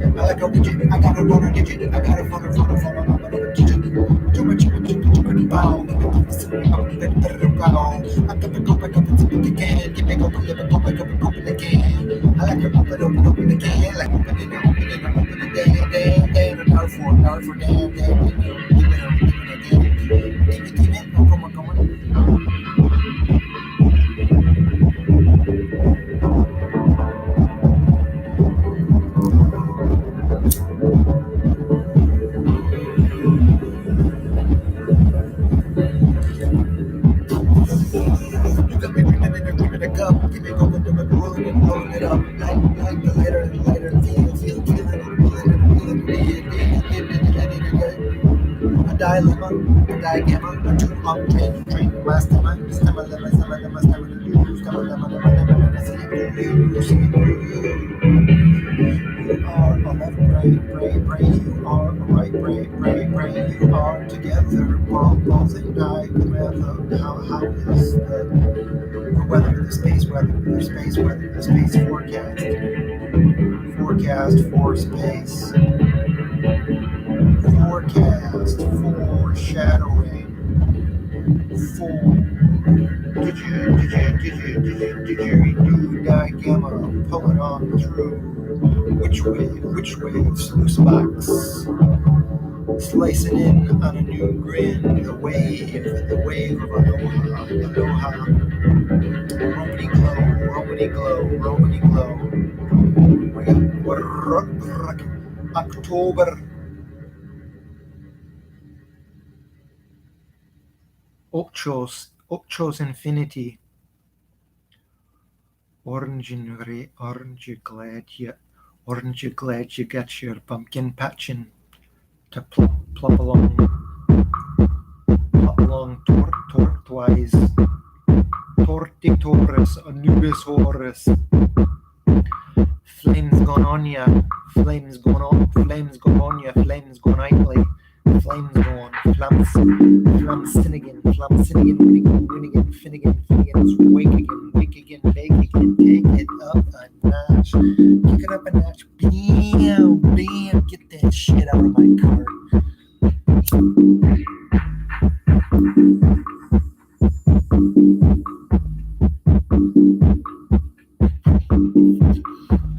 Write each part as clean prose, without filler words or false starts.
I like a digit, I got a runner digit, I got a runner, I'm a digit. Too much, bow. I'm gonna go back up and speak again. Give me go back up and open again. I like to open again, like open it, day, dollar for damn, give it, oh, come on. You got me dreaming a cup, give me go with the rolling and blowing it up. Like the lighter, a dilemma, a digamma, a two up train, master, stammer, you are a left brain, you are a right brain, you are together, balls and die together. How is the weather, the space forecast for space, forecast, foreshadowing, for. Did you do digamma, pull it on through? Which way, sluice box, slicing in on a new grin, the wave of aloha, romany glow, October, Ochos infinity, orange, you glad you got your pumpkin patching to plop along tortoise, Tortitores, Anubis Horus, flames gone on ya, flames gone on ya, flames gone nightly, flames gone, flams Finnegan, Winnigan, Finnegan's wake again, bake again, take it up a notch, kick it up a notch, bam, get that shit out of my cart.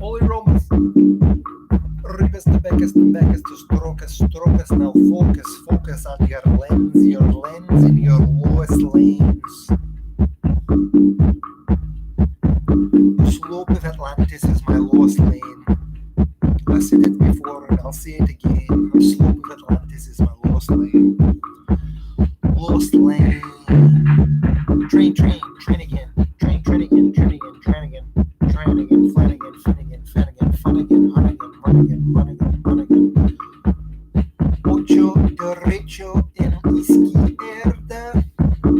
Holy Romans, ribes the Beckus to strocus, now focus on your lens in your lowest lanes. The slope of Atlantis is my lowest lane. I said it before and I'll say it again. The slope of Atlantis is my lowest lane. Lowest lane. Train again. Train again. Flanagan, run again. Ocho derecho en izquierda.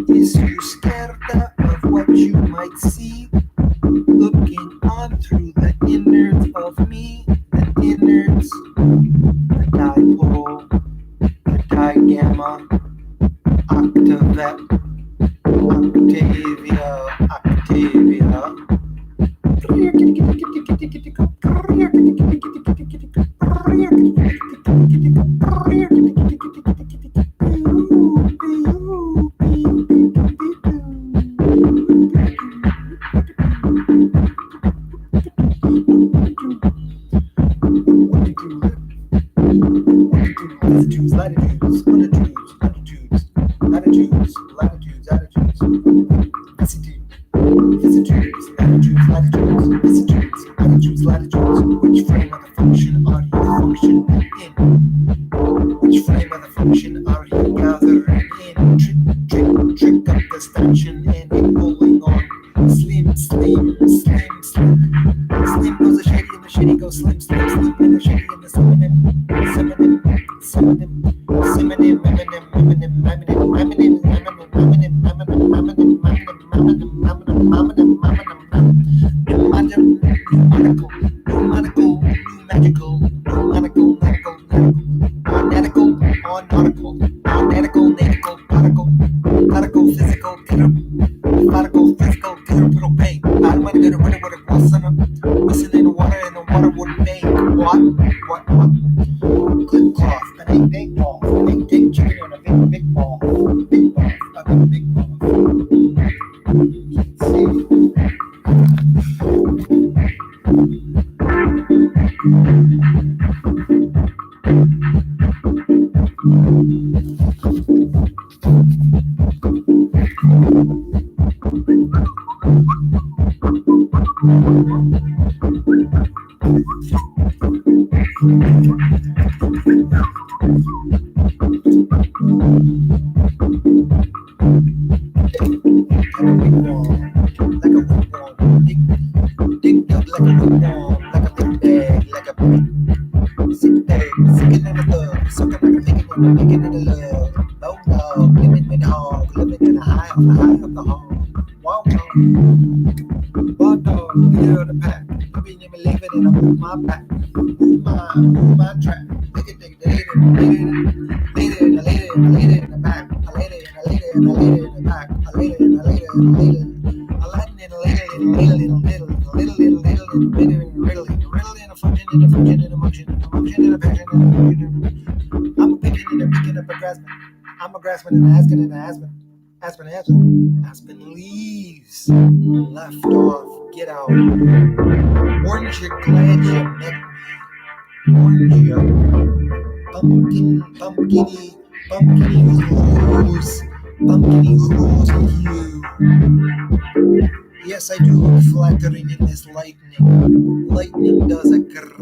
Is you scared of what you might see? Looking on through the innards of me, the innards, the dipole, the digamma, octavet, Octavia. Latitudes, which frame of the function are you functioning in? Which frame of the function are you gathering in? Trick up the stanchion and pulling on. Slim. Slim goes the shady goes slim, and the shady and the Listen in the water and the water would make what? What? Clip cloth, an 8-day ball, an 8-day chicken and a big ball, big ball, a big ball. See? My track, later in the back, a later in the back, a later in the a Latin in a I'm a picking and a picking up a grasping. I'm a grasping and asking and aspen leaves left off, get out. Orange, you're glad you met me. Orange, pumpkiny rose hue. Yes, I do look flattering in this lightning. Lightning does a grasp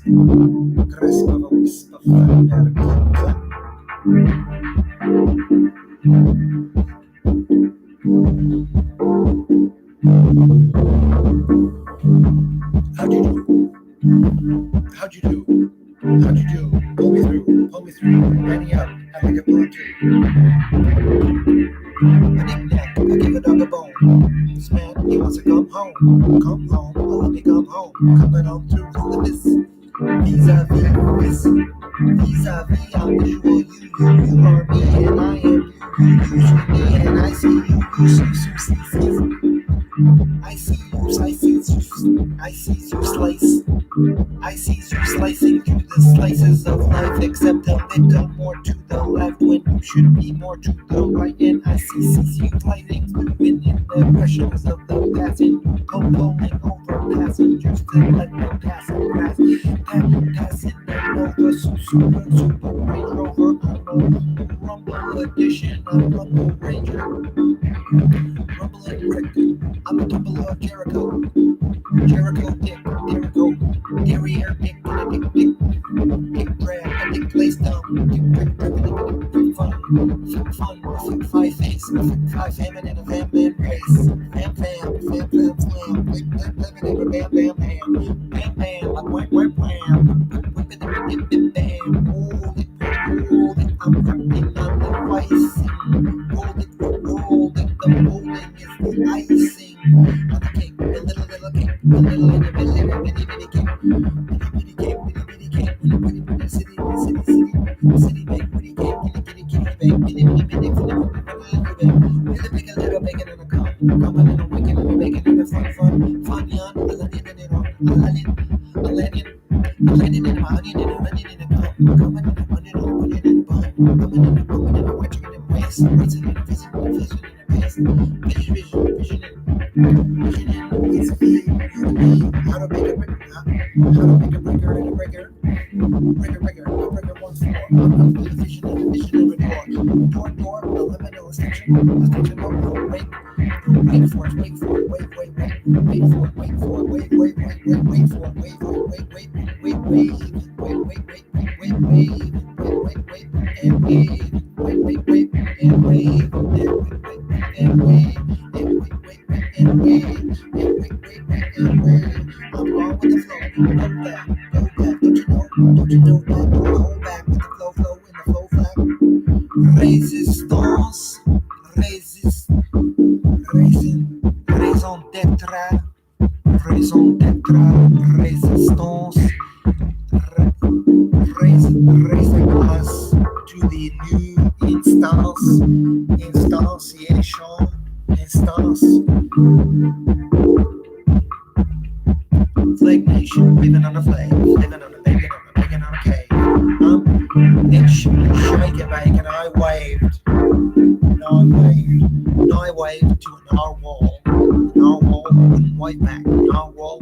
of a wisp of thunder. How'd you do? Pull me through. Ready up, I make a blunt too. A knick-knack, I give a dog a bone. This man, he wants to come home. Oh, let me come home. Coming on through with this. Vis-a-vis, I'm visual, you are me, and I am you see me, and I see you, I see you slicing through the slices of life, except a little more to the left when you should be more to the right, and I see you gliding, moving in the pressures of the passing, pulling over passengers to let them pass and pass passing the Nova, super Range Rover, Rumble edition of Rumble Ranger, Rumbling Rick, I'm a double of Jericho Dick, Derriere Dick, Dick Brad, Dick Place Down, Dick Fun, Five Face, Five Famine and a Van Man Race, Fam, Slam, Bam, hold it, I'm crapping on the icing, hold it, the molding is the icing, on the cake, a little cake, a little bitty cake, city bake, bitty cake, bake, a little bacon and a coming and a waking and a bacon and a fun yawn, a landing and a onion and a onion and a coming and a onion and a onion and a bun, coming and a white chicken and waste, racing and a vision and a pace, vision and it's me, how to make a breaker and a breaker once more, I'm the vision and a door, eliminate a station, wait for it, wait for it, I'm going with the flow, go back, don't you know that, go back with the flow, in the flow flag, résistance, raison d'être, résistance, raising us to the new instance, Flag Nation, waving on the flag. slave, living on a begging on a cave. It's shake it bacon, I waved. And I waved to a narwhal. The narwhal wouldn't wave back. The narwhal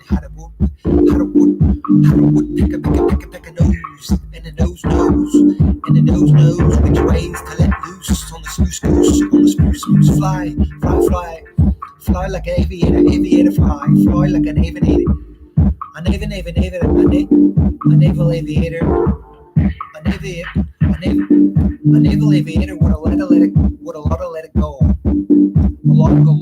had a woodpecker, pick a nose, and a nose, and a nose, which ways to let loose on the spruce goose, on the spruce fly like an aviator fly like an aviator, a naval aviator, a naval aviator would a lot of let it go. Nautical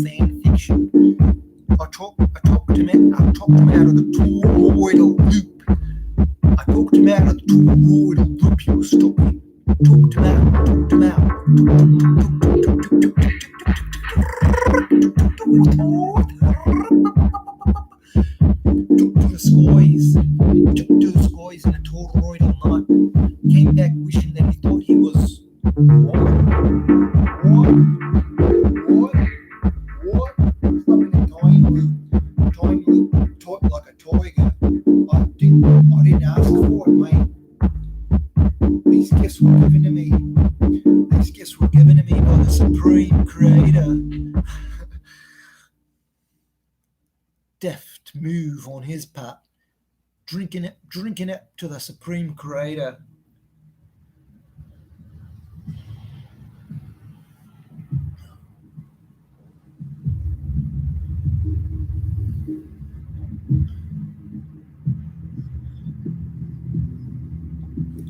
fan fiction. I talked him out of the toroidal loop. He was talking. Talked him out. Took to the skies in a toroidal knot. Came back wishing that he thought he was what? Stuck in a time loop, talk like a tiger. I didn't ask for it, mate. These gifts were given to me. These gifts were given to me by the Supreme Creator. Deft move on his part, drinking it to the Supreme Creator.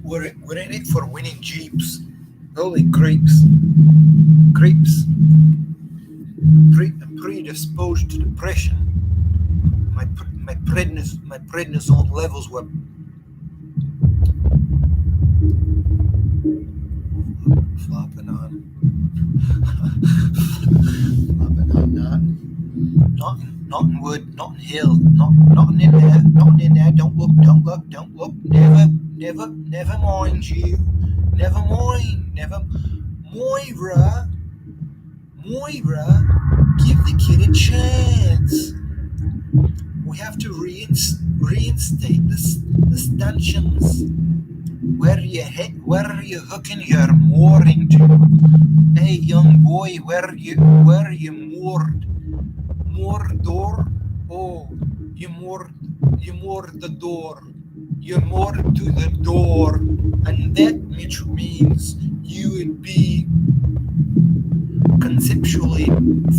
We're in it for winning Jeeps. Holy creeps. Predisposed to depression. My prednisone levels were flopping on nothing wood, nothing hill, nothing in there, don't look, never mind you, never Moira, give the kid a chance. We have to reinstate the stanchions. Where are you hooking your mooring to? Hey, young boy, where are you moored? Moored door? Oh, you moored the door. You're moored to the door, and that which means you would be conceptually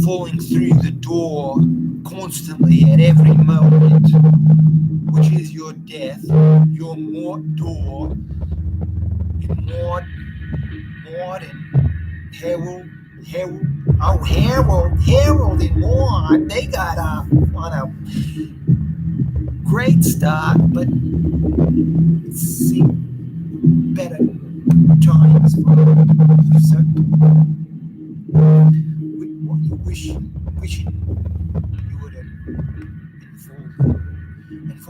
falling through the door constantly at every moment, which is your death, your moored door. In Maud and Harold and Maud, they got off on a great start, but see better times for wishing you would have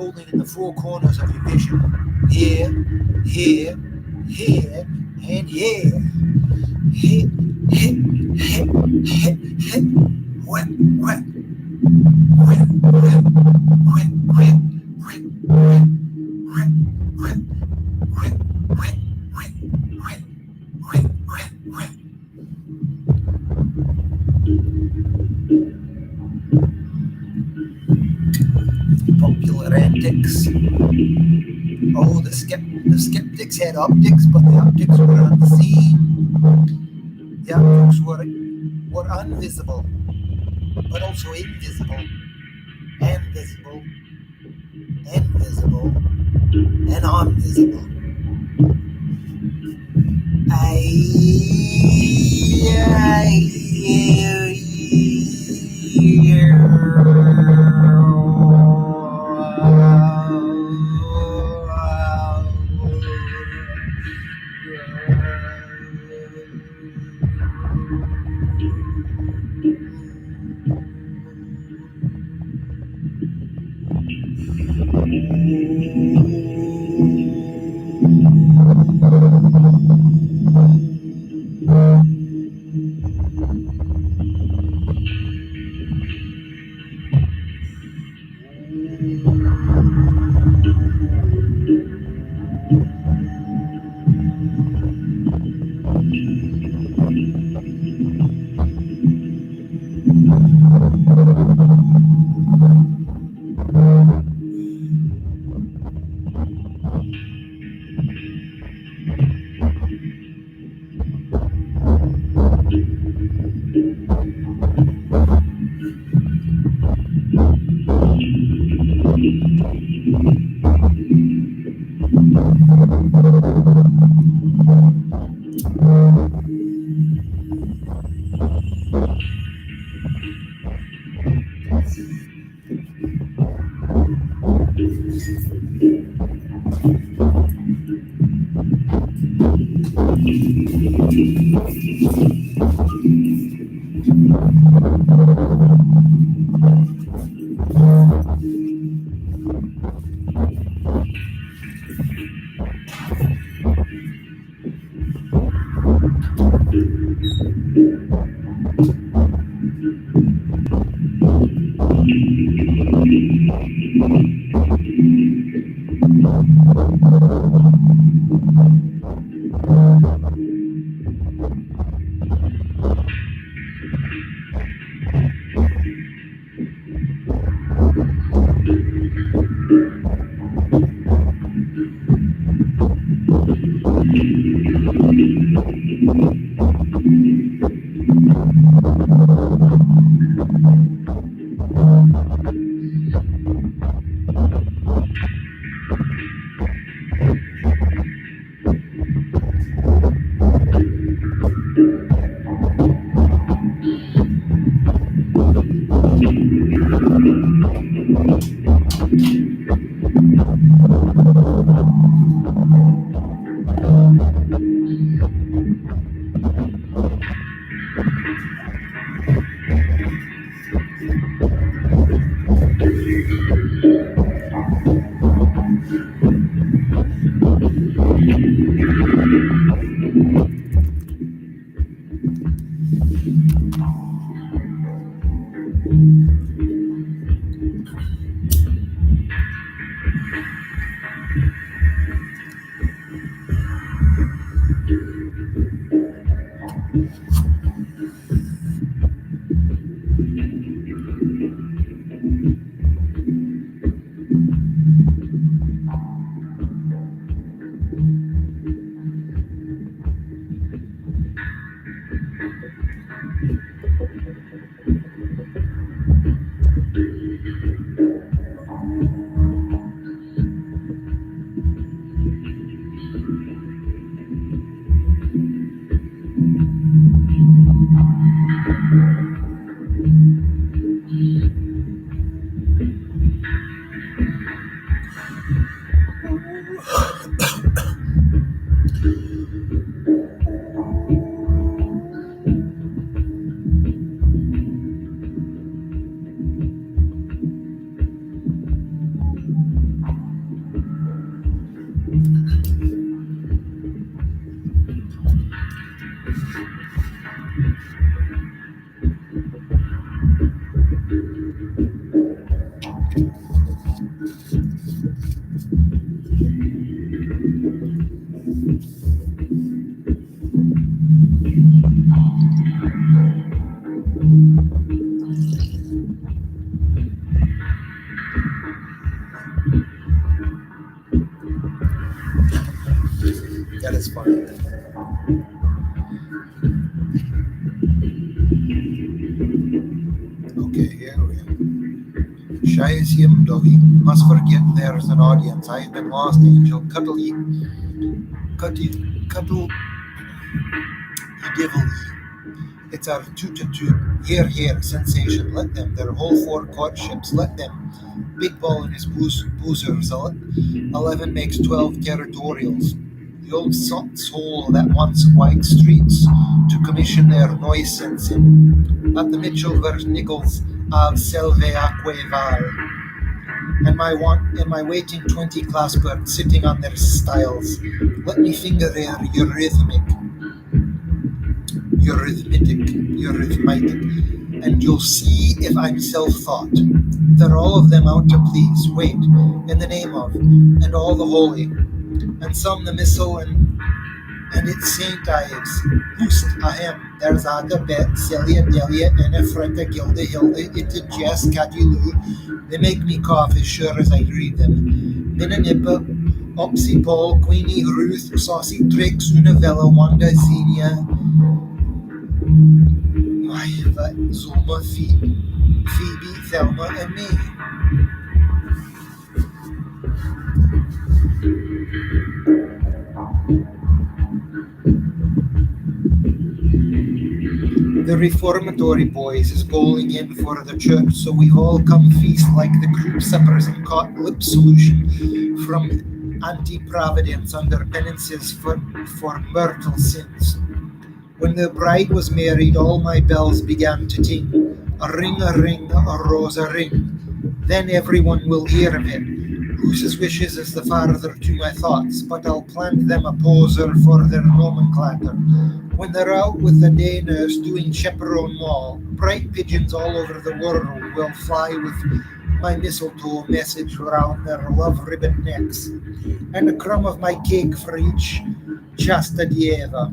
unfolding in the four corners of your vision. Here, and here. Popular antics. Oh, the skeptics had optics, but the optics were unseen. The optics were invisible, but also invisible, and visible, and visible, and invisible. That is funny. Okay, here we are. Shy as him, doggy. Must forget there's an audience. I've been lost, angel. Cuddle ye. Cuddle ye devil ye. It's our toot-a-toot. Here, sensation. Let them. Their whole four courtships. Let them. Big ball in his boozers. 11 makes 12 territorials. The old soul that once white streets to commission their noise sensing. At the Mitchell vs. Nichols of Selve Aqueval. And my waiting 20 class birds sitting on their stiles. Let me finger their eurythmic, and you'll see if I'm self-thought. They're all of them out to please. Wait, in the name of, and all the holy, and some the missile and its Saint Ives. Hoost ahem, there's Aga Bet, Celia Delia, and Ephrata, Gilda, Hilda, Itta, Jess, Cadilu. They make me cough as sure as I read them. Minanippa, Opsy Paul, Queenie, Ruth, Saucy Tricks, Unavella, Wanda, Xenia, Zuma, Phoebe, Thelma, and me. The reformatory boys is bowling in for the church, so we've all come feast like the group suppers and caught lip solution from anti-providence under penances for mortal sins. When the bride was married, all my bells began to ting. A ring, a rose, a ring. Then everyone will hear of it. Whose wishes is the farther to my thoughts, but I'll plant them a poser for their nomenclature. When they're out with the day nurse doing chaperone wall, bright pigeons all over the world will fly with my mistletoe message round their love ribbon necks, and a crumb of my cake for each Chasta Dieva.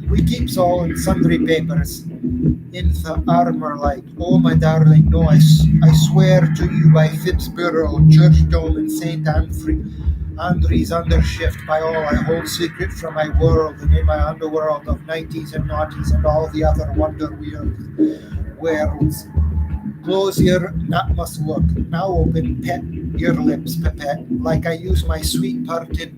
We keeps all in sundry papers, in the armor light. Oh, my darling, no, I swear to you by Fitzborough, Church Dome, and St. Andrews undershift, by all I hold secret from my world and in my underworld of nineties and naughties and all the other wonder worlds. Close your not must look. Now open, pet your lips, pipette, like I use my sweet parted.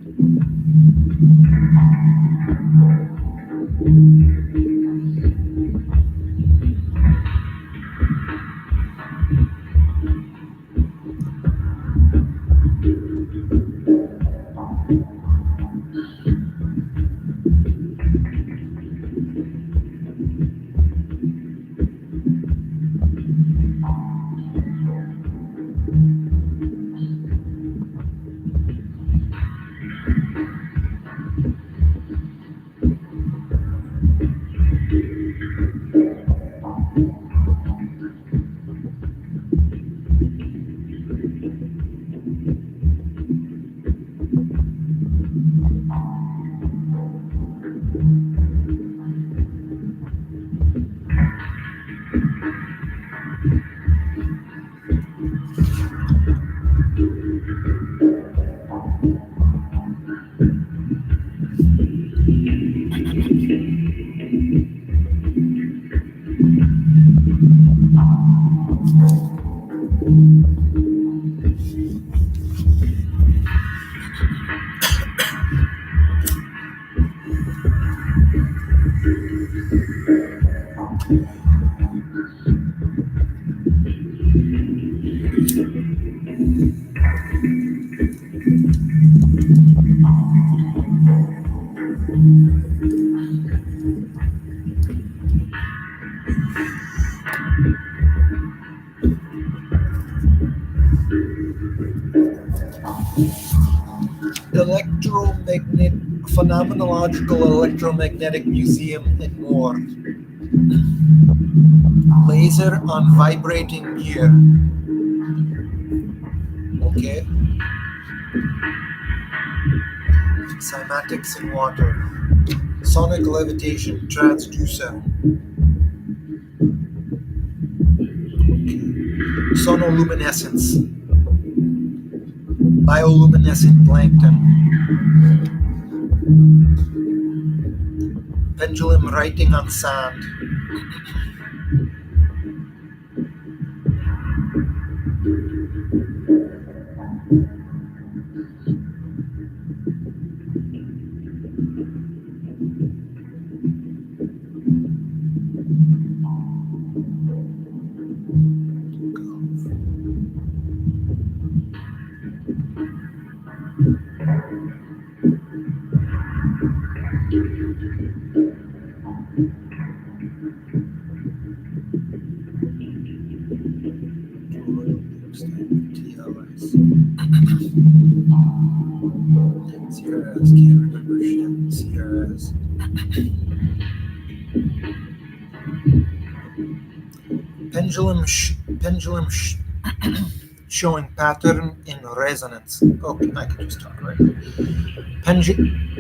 Electromagnetic Phenomenological Electromagnetic Museum at Moore. Laser on vibrating gear. Okay. Cymatics in water. Sonic levitation transducer. Sonoluminescence. Bioluminescent plankton. Pendulum writing on sand. Sierras, can't remember shit. Sierras. Pendulum showing pattern in resonance. Okay, I can just talk right now.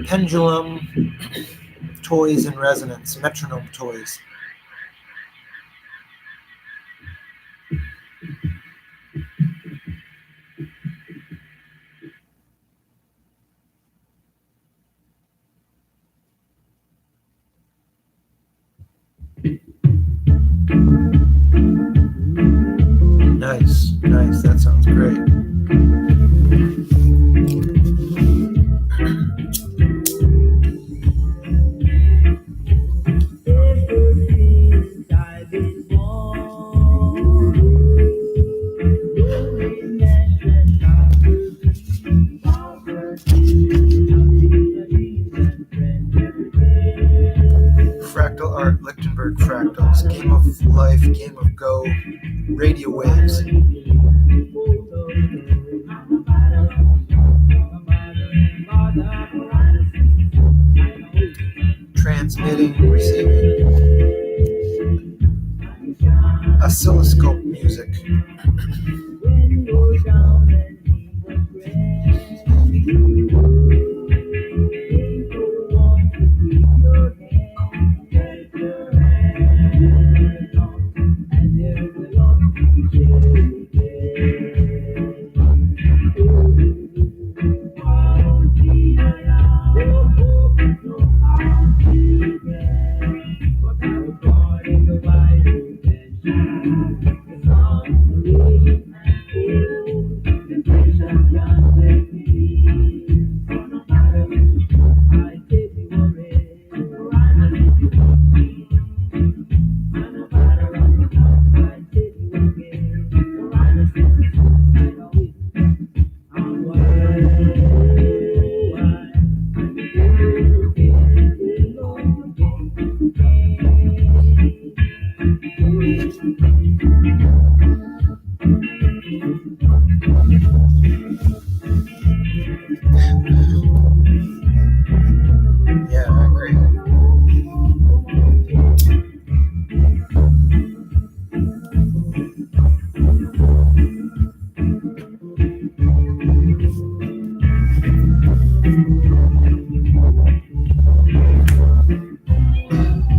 Pendulum toys in resonance, metronome toys. Nice, that sounds great. Art Lichtenberg fractals, game of life, game of go, radio waves. Transmitting, receiving. Oscilloscope music. Yeah, I agree.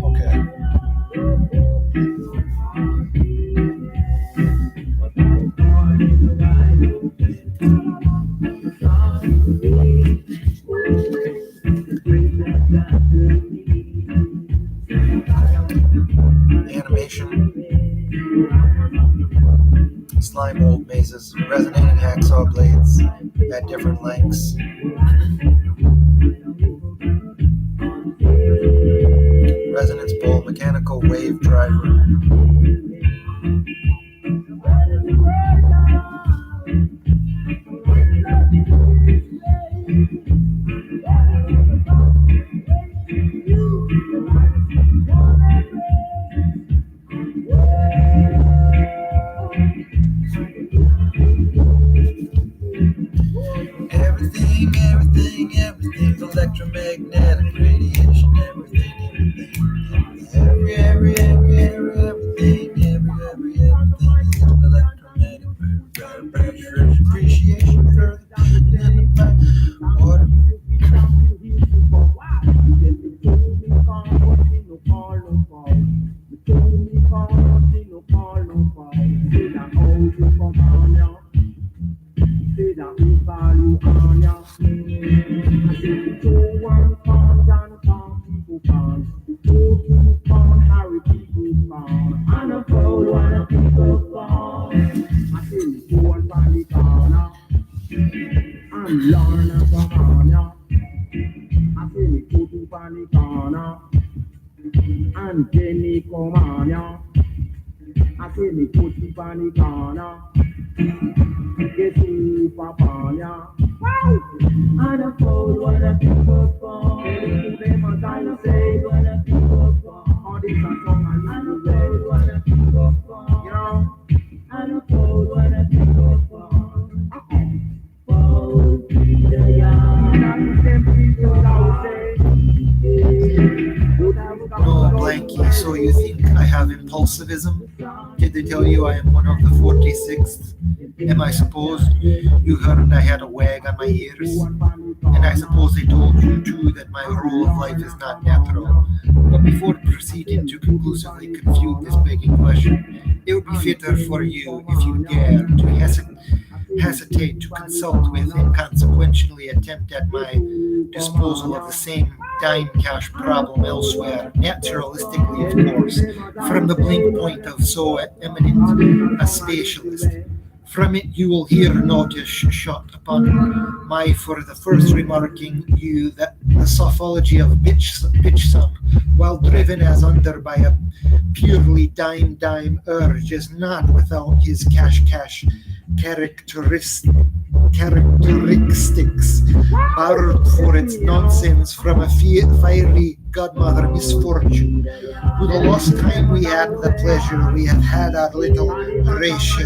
Okay. Animation. Slime mold mazes, resonating hacksaw blades at different lengths. Resonance bowl, mechanical wave driver. Everything, electromagnetic radiation, everything, everything is electromagnetic pressure, appreciation further than the water. No, Blanky, so you think I have impulsivism? Did they tell you I am one of the 46th? Am I supposed? You heard I had a wag on my ears? And I suppose they told you too that my rule of life is not natural. But before proceeding to conclusively confute this begging question, it would be fitter for you, if you dare, to hesitate to consult with and consequentially attempt at my disposal of the same dime cash problem elsewhere, naturalistically, of course, from the blink point of so eminent a spatialist. From it you will hear notice shot upon my for the first remarking you that the sophology of bitch son, while driven as under by a purely dime urge, is not without his cash characteristics, borrowed for its nonsense from a fiery godmother misfortune. With the lost time we had the pleasure, we have had our little resh.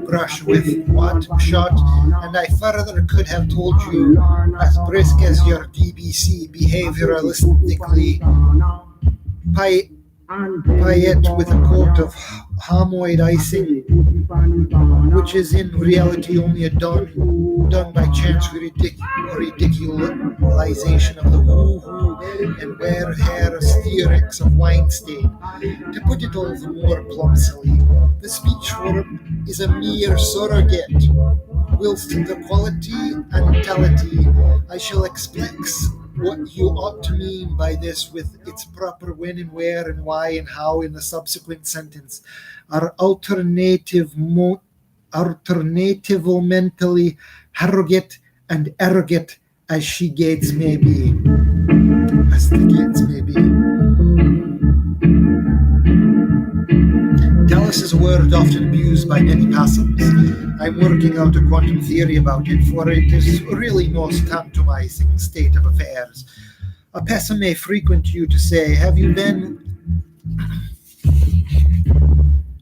Brush with what shot, and I further could have told you, as brisk as your DBC behavioralistically paillette with a coat of hamoid icing, which is in reality only a done by chance ridiculization of the woo-hoo and where-hair theorics of Weinstein. To put it all the more plumpsily, the speech form is a mere surrogate, whilst the quality and mentality I shall explex what you ought to mean by this with its proper when and where and why and how in the subsequent sentence are alternatively harrogate and arrogate as she gates may be. As the gates may be. Talus is a word often abused by many passives. I'm working out a quantum theory about it, for it is really most tantalizing state of affairs. A pessim may frequent you to say, have you been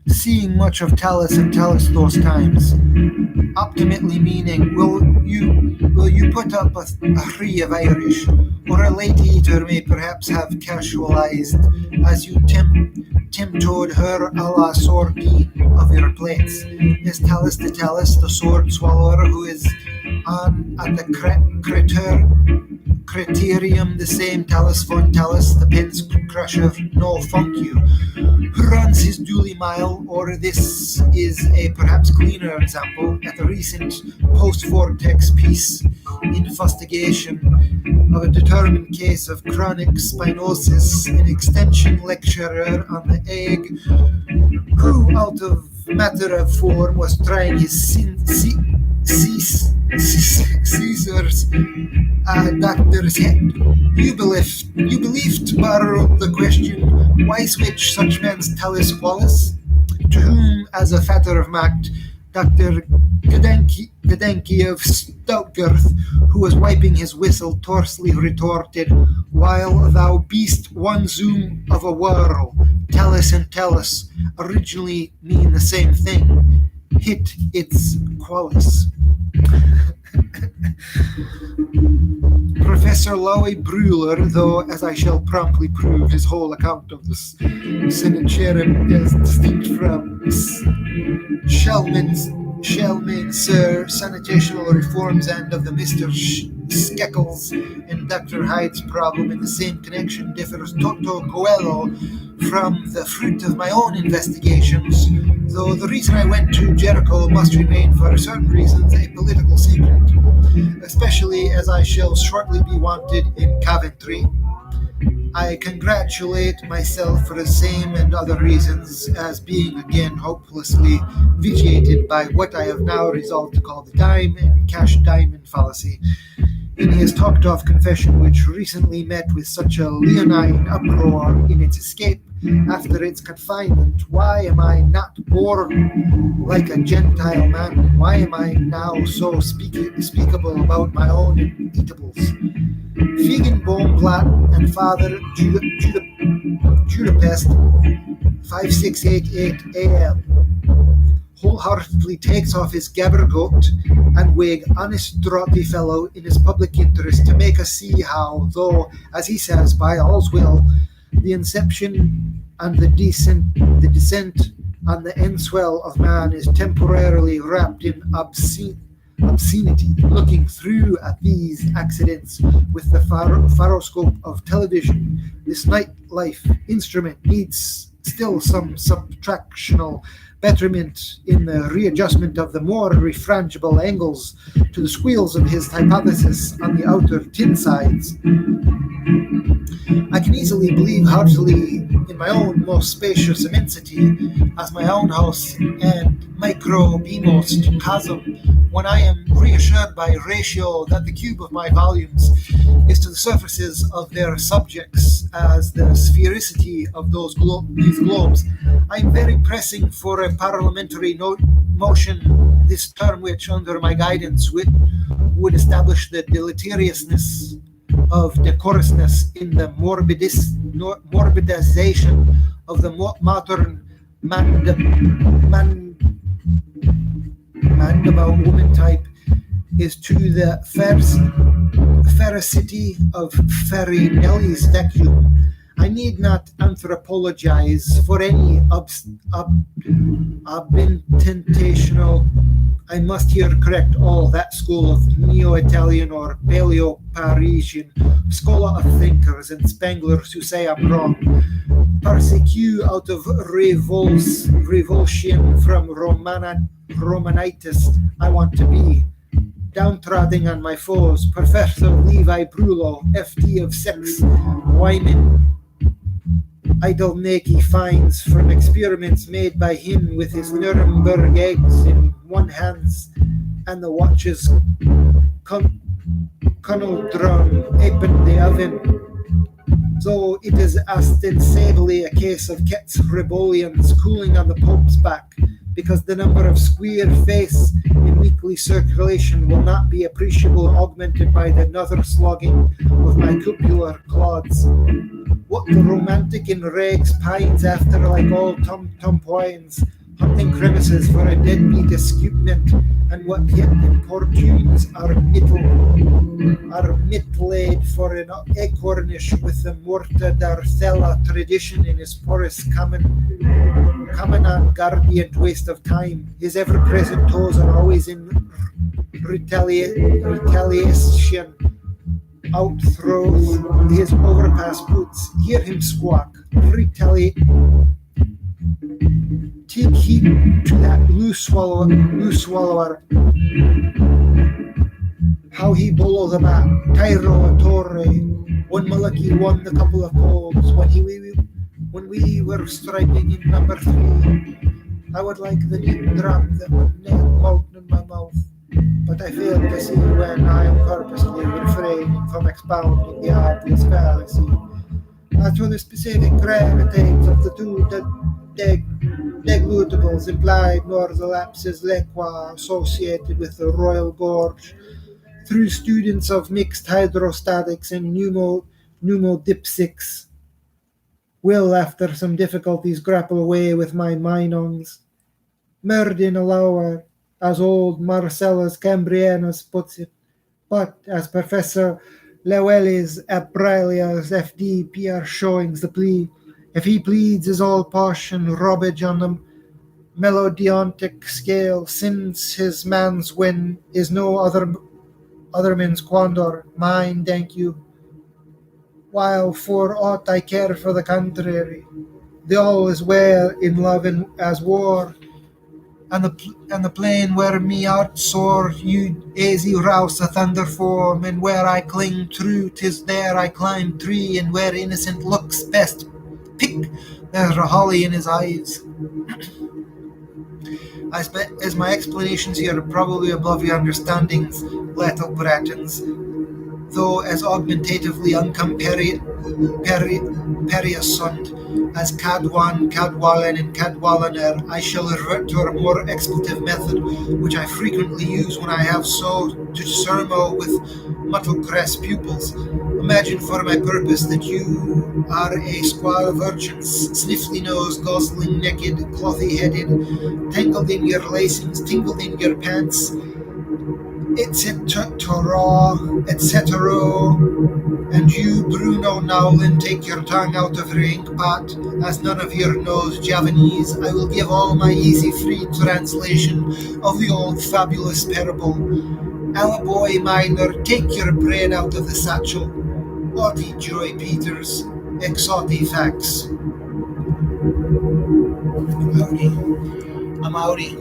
seeing much of Talus and Talus those times? Optimately meaning, will you put up a three of Irish, or a late eater may perhaps have casualized as you tiptoed her a la sordine of your plates. Is Talus the sword swallower who is on at the criterium the same Talus von Talus, the pins crusher? No, funk you. Who runs his dually mile, or this is a perhaps cleaner example at the recent post-vortex peace investigation of a determined case of chronic spinosis, an extension lecturer on the egg who, out of matter of form, was trying his Caesar's doctor's head. You believed, borrowed the question, why switch such men's Talus qualis? To whom, as a fatter of mact, Dr. Gedenki of Stoutgirth, who was wiping his whistle, tersely retorted, while thou beest one zoom of a whirl, Talus and Talus originally mean the same thing. Hit its qualis. Professor Lowy Breuler, though, as I shall promptly prove, his whole account of this Sennacherib is distinct from Shellman's sanitational reforms and of the Mr. Skeckles and Dr. Hyde's problem in the same connection differs toto coelho from the fruit of my own investigations, though the reason I went to Jericho must remain for certain reasons a political secret, especially as I shall shortly be wanted in Coventry. I congratulate myself for the same and other reasons as being again hopelessly vitiated by what I have now resolved to call the dime and cash diamond fallacy. In his talked-of confession, which recently met with such a leonine uproar in its escape after its confinement, why am I not born like a Gentile man? Why am I now so speakable about my own eatables? Feigenbaum and Father Budapest, 5688 AM, wholeheartedly takes off his gabergoat and wig honest draughty fellow in his public interest to make us see how, though, as he says, by all's will, the inception and the descent on the end swell of man is temporarily wrapped in obscenity. Looking through at these accidents with the faroscope of television, this nightlife instrument needs still some subtractional betterment in the readjustment of the more refrangible angles to the squeals of his hypothesis on the outer tin sides. I can easily believe heartily in my own most spacious immensity as my own house and microbemost chasm when I am reassured by ratio that the cube of my volumes is to the surfaces of their subjects as the sphericity of these globes. I am very pressing for a parliamentary motion this term, which under my guidance would establish the deleteriousness of decorousness in the morbidization of the modern Mandaba woman type is to the ferocity of Farinelli's vacuum. I need not anthropologize for any obtentational. I must here correct all that school of Neo-Italian or Paleo-Parisian scholar of thinkers and Spanglers who say I'm wrong. Persecute out of revulsion from Romanitis I want to be. Downtrodden on my foes, Professor Levi Brullo, FD of sex, Wyman. Idle naked finds from experiments made by him with his Nuremberg eggs in one hand and the watch's Connell drum opened the oven. So it is ostensibly a case of Kett's rebellions cooling on the Pope's back, because the number of square face in weekly circulation will not be appreciably augmented by the nether slogging of my cupular clods. What the romantic in rags pines after like all tum-tum wines, hunting crevices for a deadbeat escapement, and what yet importunes are mitled for an acornish with the Morta d'Arthella tradition in his porous commandant guardian waste of time. His ever-present toes are always in retaliation. Out through his overpass boots, hear him squawk, retaliate. Take heed to that loose swallower. How he bowled the bat, Tyro Torre, when Malaki won the couple of poles, when we were striking in number 3. I would like the neat drop that would nail out in my mouth, but I fail to see when I am purposely refraining from expounding the obvious fallacy. As to the specific gravities of the two deglutables implied, nor the lapses lequa associated with the Royal Gorge, through students of mixed hydrostatics and pneumodipsics, will, after some difficulties, grapple away with my minongs. Merdin allower, as old Marcellus Cambrianus puts it, but as Professor Llewellys Abralia's FD PR showings the plea, if he pleads is all posh and robbage on the melodiontic scale, since his man's win is no other men's quandor, mine, thank you. While for aught I care for the contrary, the all is well in love and as war, and the plain where me art sore, you easy rouse a thunder form, and where I cling true, 'tis there I climb tree, and where innocent looks best pick, there's a holly in his eyes. As my explanations here are probably above your understandings, little bratons, though as augmentatively uncomparisound as Cadwan, Cadwallen, and Cadwallaner, I shall revert to a more expletive method, which I frequently use when I have so to sermo with muddlecress pupils. Imagine for my purpose that you are a squad of urchins, sniffly-nosed, gosling naked, clothy-headed, tangled in your lacings, tingled in your pants, etc., and you, Bruno Nowlin, take your tongue out of your inkpot, as none of you knows Javanese. I will give all my easy free translation of the old fabulous parable. Alaboy minor, take your brain out of the satchel. Audie Joy Peters, exotic facts. I'm outie.